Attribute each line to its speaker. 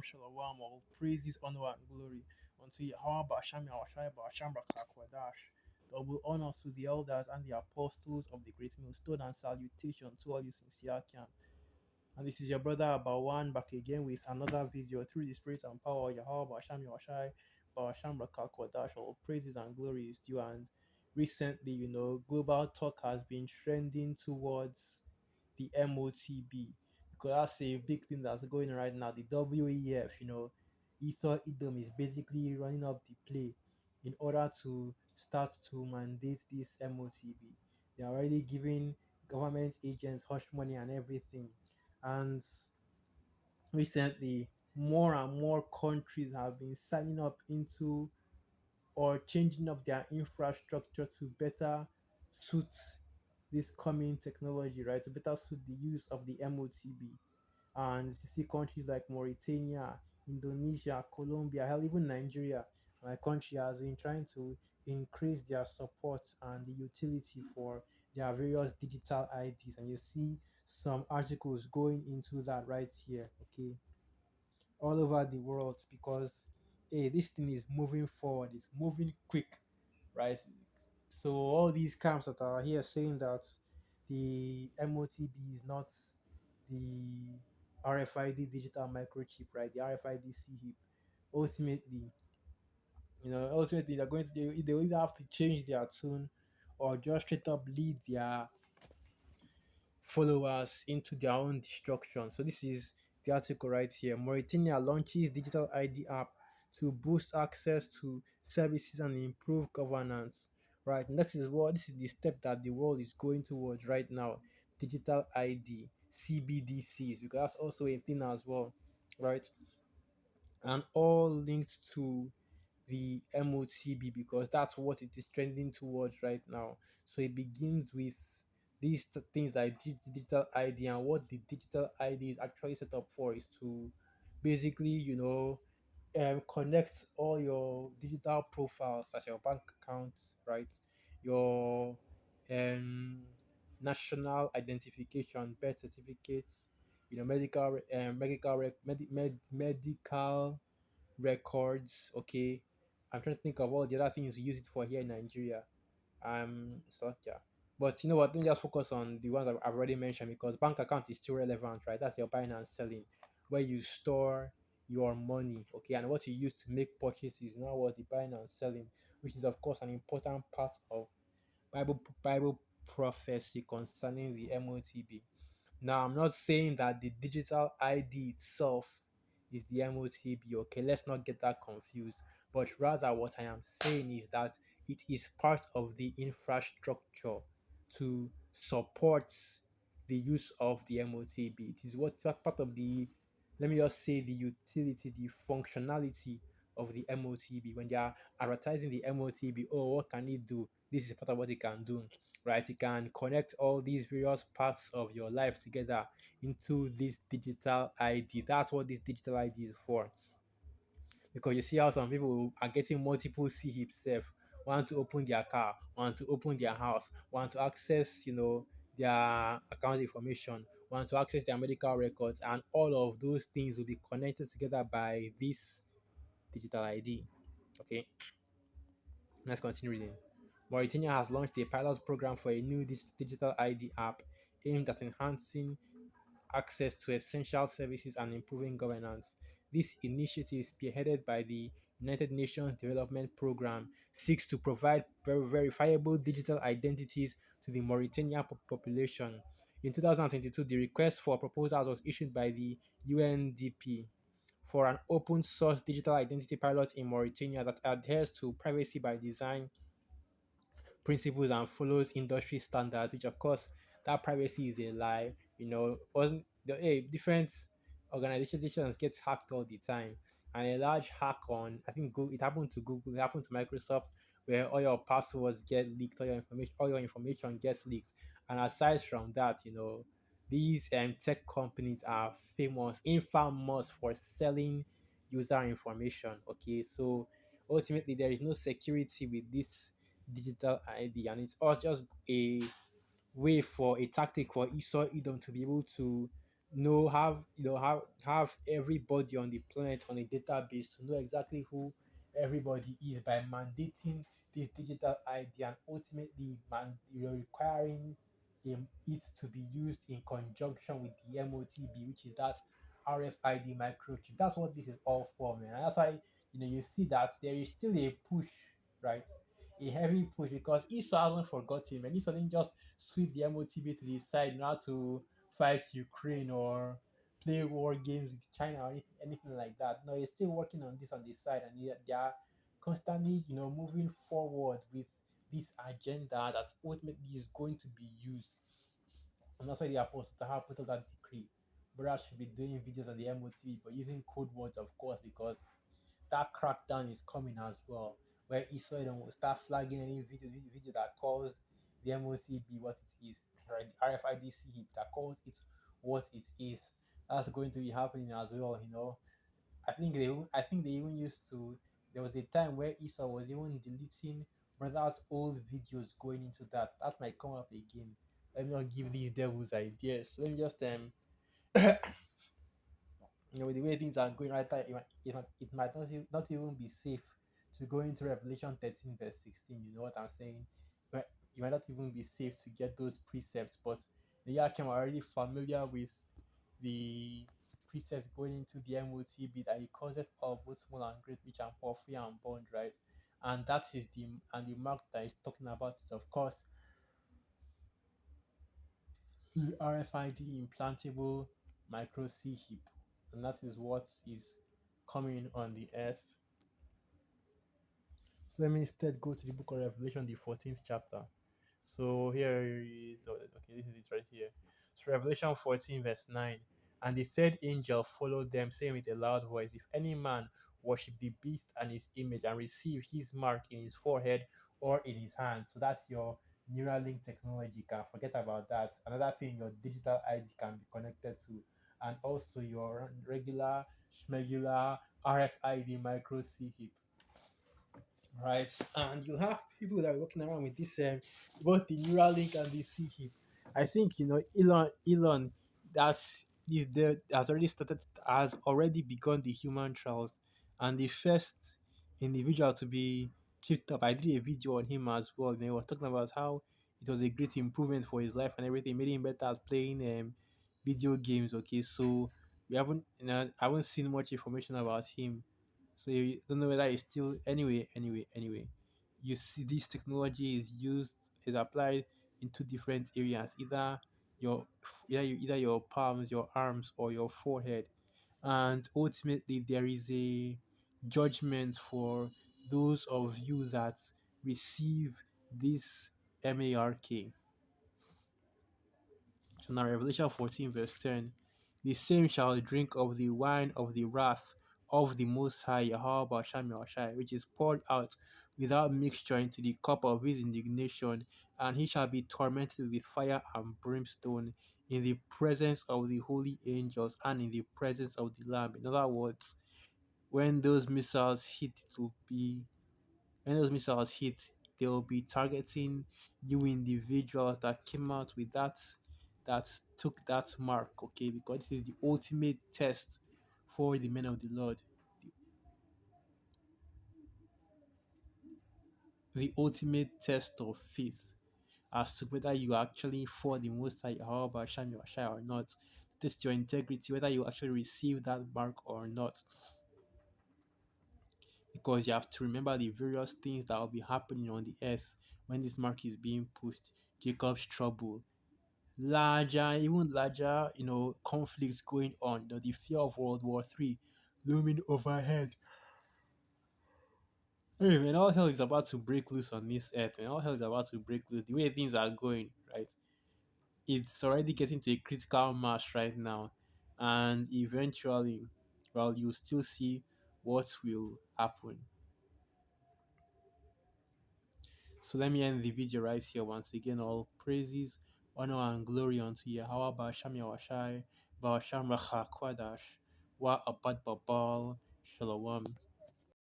Speaker 1: Shalom, all praises, honor, and glory unto Yahweh Basham Yahushai Basham Rakakwadash. Double honor to the elders and the apostles of the great millstone and salutation to all you sincere can. And this is your brother Abawan back again with another video through the spirit and power of Yahweh Basham Yahushai Basham Rakakwadash. All praises and glory is due. And recently, global talk has been trending towards the MOTB because that's a big thing that's going on right now. The WEF, Esau Edom is basically running up the play in order to start to mandate this MOTB. They're already giving government agents hush money and everything. And recently, more and more countries have been signing up into or changing up their infrastructure to better suit this coming technology, right? To better suit the use of the MOTB. And you see countries like Mauritania, Indonesia, Colombia, hell, even Nigeria, my country has been trying to increase their support and the utility for their various digital IDs. And you see some articles going into that right here, okay, all over the world because hey, this thing is moving forward, it's moving quick, right? So all these camps that are here saying that the MOTB is not the RFID digital microchip, right? The RFID chip. Ultimately, ultimately they're going to they either have to change their tune or just straight up lead their followers into their own destruction. So this is the article right here. Mauritania launches digital ID app to boost access to services and improve governance. Right, and this is the step that the world is going towards right now. Digital ID, CBDCs, because that's also a thing as well, right? And all linked to the MOTB because that's what it is trending towards right now. So it begins with these things like digital ID, and what the digital ID is actually set up for is to basically, connect all your digital profiles, as your bank account, right? Your um, national identification, birth certificates, medical records. Okay, I'm trying to think of all the other things we use it for here in Nigeria. So yeah. But you know what? Let me just focus on the ones I've already mentioned because bank account is still relevant, right? That's your buying and selling, where you store your money, okay, and what you use to make purchases. Now, what the buying and selling, which is of course an important part of Bible prophecy concerning the MOTB. Now, I'm not saying that the digital ID itself is the MOTB, okay? Let's not get that confused. But rather, what I am saying is that it is part of the infrastructure to support the use of the MOTB. It is what part of the, let me just say, the utility, the functionality of the MOTB. When they are advertising the MOTB, oh, what can it do? This is part of what it can do, right? It can connect all these various parts of your life together into this digital ID. That's what this digital ID is for. Because you see how some people are getting multiple CHIPs self, want to open their car, want to open their house, want to access, their account information, want to access their medical records, and all of those things will be connected together by this digital ID. Okay, let's continue reading. Mauritania has launched a pilot program for a new digital ID app aimed at enhancing access to essential services and improving governance. This initiative, spearheaded by the United Nations Development Programme, seeks to provide verifiable digital identities to the Mauritania population. In 2022, the request for proposals was issued by the UNDP for an open source digital identity pilot in Mauritania that adheres to privacy by design principles and follows industry standards, which of course that privacy is a lie. Wasn't the different organizations get hacked all the time, and a large hack on I think Google, it happened to Google, it happened to Microsoft, where all your passwords get leaked, all your information gets leaked. And aside from that, these tech companies are infamous for selling user information. Okay, so ultimately there is no security with this digital ID, and it's all just a way for a tactic for Esau Edom to be able to know have everybody on the planet on a database to know exactly who everybody is by mandating this digital ID and ultimately requiring it to be used in conjunction with the MOTB, which is that RFID microchip. That's what this is all for, man. And that's why you see that there is still a push, right? A heavy push because Esau hasn't forgotten, and Esau didn't just sweep the MOTB to the side now to fight Ukraine or play war games with China or anything like that. No, he's still working on this on the side, and they are constantly, moving forward with this agenda that ultimately is going to be used. And that's why the apostle to have put out that decree. Brothers should be doing videos on the MOTV, but using code words, of course, because that crackdown is coming as well, where Israel will start flagging any video that calls the MOCB what it is, right? The RFID CHIP that calls it what it is. That's going to be happening as well. I think they even used to. There was a time where Esau was even deleting brothers' old videos going into that. That might come up again. Let me not give these devils ideas. Let me just with the way things are going right now, it might not even be safe to go into Revelation 13, verse 16. You know what I'm saying? It might not even be safe to get those precepts, but the Yakim are already familiar with the precepts going into the MOTB that he causeth all both small and great, rich and poor, free and bond, right? And that is the mark that he's talking about is, of course, the RFID implantable micro C chip, and that is what is coming on the earth. So let me instead go to the book of Revelation, the 14th chapter. So here is okay, this is it right here. So Revelation 14, verse 9. And the third angel followed them, saying with a loud voice, if any man worship the beast and his image and receive his mark in his forehead or in his hand. So that's your Neuralink technology. You can forget about that. Another thing your digital ID can be connected to. And also your regular, schmegular RFID micro C chip, right? And you have people that are walking around with this both the Neuralink and the C chip. I think Elon that's is there has already begun the human trials, and the first individual to be chipped up. I did a video on him as well. They were talking about how it was a great improvement for his life and everything, made him better at playing video games. Okay, so I haven't seen much information about him, so you don't know whether it's still anyway. You see this technology is applied in two different areas, your either your palms, your arms, or your forehead. And ultimately there is a judgment for those of you that receive this mark. So now Revelation 14 verse 10. The same shall drink of the wine of the wrath of the Most High Yahweh Hashem Yahushai, which is poured out without mixture into the cup of his indignation, and he shall be tormented with fire and brimstone in the presence of the holy angels and in the presence of the Lamb. In other words, when those missiles hit, it will be when those missiles hit, they will be targeting you individuals that came out with that took that mark, okay? Because this is the ultimate test for the men of the Lord, the ultimate test of faith as to whether you actually for the Most High Yahweh Hashem Yahshai or not. Test your integrity, whether you actually receive that mark or not. Because you have to remember the various things that will be happening on the earth when this mark is being pushed. Jacob's trouble, even larger, conflicts going on. The fear of World War III looming overhead. Hey, when all hell is about to break loose on this earth, when all hell is about to break loose, the way things are going, right? It's already getting to a critical mass right now, and eventually, well, you still see what will happen. So let me end the video right here. Once again, all praises, honor, and glory unto Yahweh Ba'asham Yawashai, Ba'asham Racha Kwadash, Wa Abad Babal, Shalom.